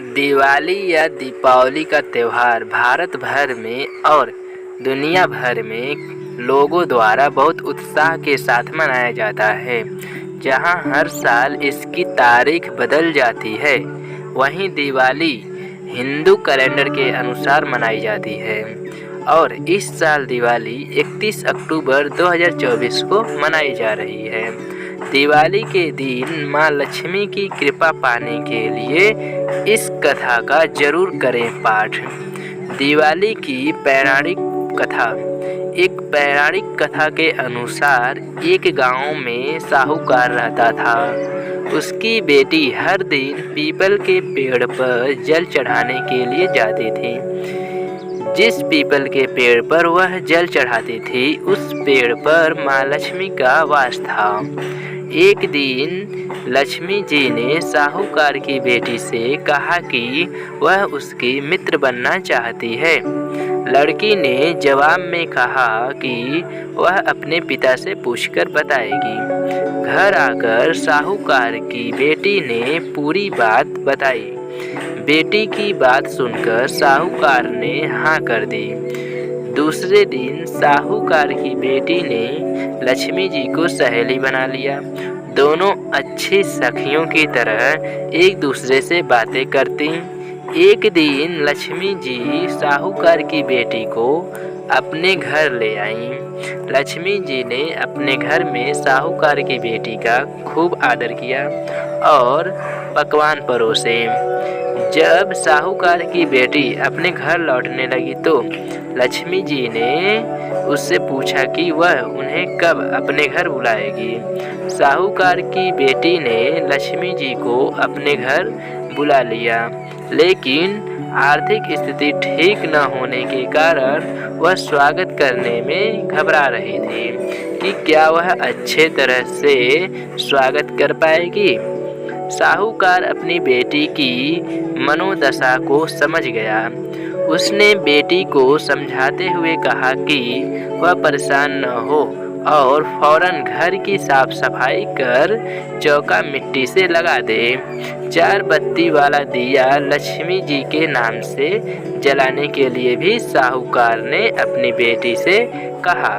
दिवाली या दीपावली का त्यौहार भारत भर में और दुनिया भर में लोगों द्वारा बहुत उत्साह के साथ मनाया जाता है। जहां हर साल इसकी तारीख बदल जाती है, वहीं दिवाली हिंदू कैलेंडर के अनुसार मनाई जाती है और इस साल दिवाली 31 अक्टूबर 2024 को मनाई जा रही है। दिवाली के दिन माँ लक्ष्मी की कृपा पाने के लिए इस कथा का जरूर करें पाठ। दिवाली की पौराणिक कथा। एक पौराणिक कथा के अनुसार एक गांव में साहूकार रहता था। उसकी बेटी हर दिन पीपल के पेड़ पर जल चढ़ाने के लिए जाती थी। जिस पीपल के पेड़ पर वह जल चढ़ाती थी, उस पेड़ पर माँ लक्ष्मी का वास था। एक दिन लक्ष्मी जी ने साहूकार की बेटी से कहा कि वह उसकी मित्र बनना चाहती है। लड़की ने जवाब में कहा कि वह अपने पिता से पूछकर बताएगी। घर आकर साहूकार की बेटी ने पूरी बात बताई। बेटी की बात सुनकर साहूकार ने हाँ कर दी। दूसरे दिन साहूकार की बेटी ने लक्ष्मी जी को सहेली बना लिया। दोनों अच्छी सखियों की तरह एक दूसरे से बातें करती। एक दिन लक्ष्मी जी साहूकार की बेटी को अपने घर ले आईं। लक्ष्मी जी ने अपने घर में साहूकार की बेटी का खूब आदर किया और पकवान परोसे। जब साहूकार की बेटी अपने घर लौटने लगी तो लक्ष्मी जी ने उससे पूछा कि वह उन्हें कब अपने घर बुलाएगी। साहूकार की बेटी ने लक्ष्मी जी को अपने घर बुला लिया, लेकिन आर्थिक स्थिति ठीक न होने के कारण वह स्वागत करने में घबरा रही थी कि क्या वह अच्छे तरह से स्वागत कर पाएगी। साहूकार अपनी बेटी की मनोदशा को समझ गया। उसने बेटी को समझाते हुए कहा कि वह परेशान न हो और फौरन घर की साफ सफाई कर चौका मिट्टी से लगा दे। 4 बत्ती वाला दिया लक्ष्मी जी के नाम से जलाने के लिए भी साहूकार ने अपनी बेटी से कहा।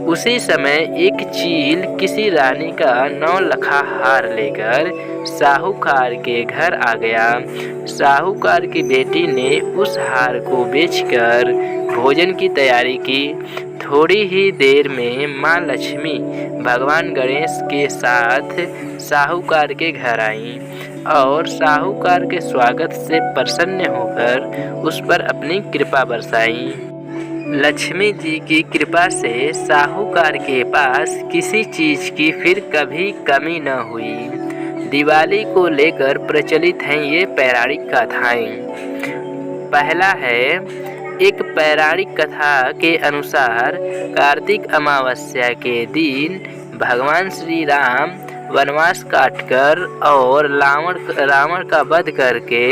उसी समय एक चील किसी रानी का 9 लखा हार लेकर साहूकार के घर आ गया। साहूकार की बेटी ने उस हार को बेचकर भोजन की तैयारी की। थोड़ी ही देर में माँ लक्ष्मी भगवान गणेश के साथ साहूकार के घर आईं और साहूकार के स्वागत से प्रसन्न होकर उस पर अपनी कृपा बरसाईं। लक्ष्मी जी की कृपा से साहूकार के पास किसी चीज की फिर कभी कमी न हुई। दिवाली को लेकर प्रचलित हैं ये पौराणिक कथाएं। पहला है, एक पौराणिक कथा के अनुसार कार्तिक अमावस्या के दिन भगवान श्री राम वनवास काटकर और रावण का वध करके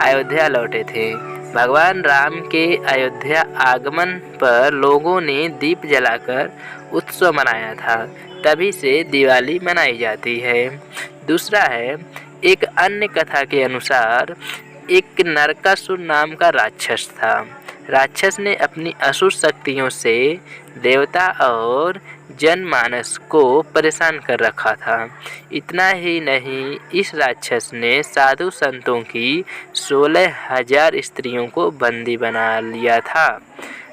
अयोध्या लौटे थे। भगवान राम के अयोध्या आगमन पर लोगों ने दीप जलाकर उत्सव मनाया था। तभी से दिवाली मनाई जाती है। दूसरा है, एक अन्य कथा के अनुसार एक नरकासुर नाम का राक्षस था। राक्षस ने अपनी असुर शक्तियों से देवता और जनमानस को परेशान कर रखा था। इतना ही नहीं, इस राक्षस ने साधु संतों की 16,000 स्त्रियों को बंदी बना लिया था।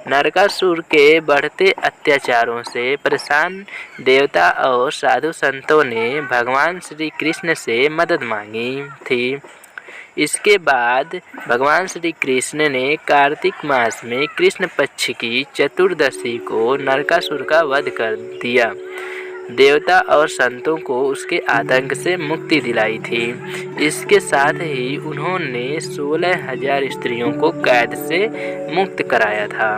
नरकासुर के बढ़ते अत्याचारों से परेशान देवता और साधु संतों ने भगवान श्री कृष्ण से मदद मांगी थी। इसके बाद भगवान श्री कृष्ण ने कार्तिक मास में कृष्ण पक्ष की चतुर्दशी को नरकासुर का वध कर दिया। देवता और संतों को उसके आतंक से मुक्ति दिलाई थी। इसके साथ ही उन्होंने 16,000 स्त्रियों को कैद से मुक्त कराया था।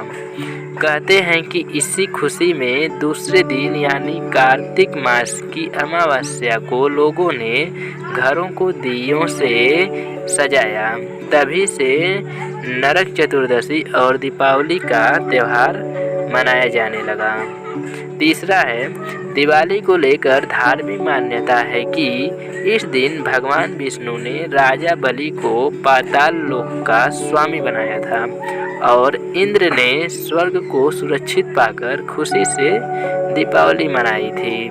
कहते हैं कि इसी खुशी में दूसरे दिन यानी कार्तिक मास की अमावस्या को लोगों ने घरों को दियों से सजाया। तभी से नरक चतुर्दशी और दीपावली का त्यौहार मनाया जाने लगा। तीसरा है, दिवाली को लेकर धार्मिक मान्यता है कि इस दिन भगवान विष्णु ने राजा बलि को पाताल लोक का स्वामी बनाया था और इंद्र ने स्वर्ग को सुरक्षित पाकर खुशी से दीपावली मनाई थी।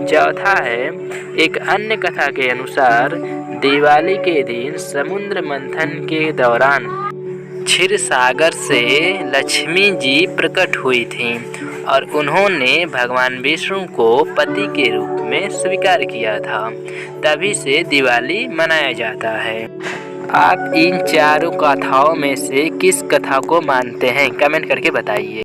चौथा है, एक अन्य कथा के अनुसार दिवाली के दिन समुद्र मंथन के दौरान क्षीर सागर से लक्ष्मी जी प्रकट हुई थीं और उन्होंने भगवान विष्णु को पति के रूप में स्वीकार किया था। तभी से दिवाली मनाया जाता है। आप इन चारों कथाओं में से किस कथा को मानते हैं? कमेंट करके बताइए।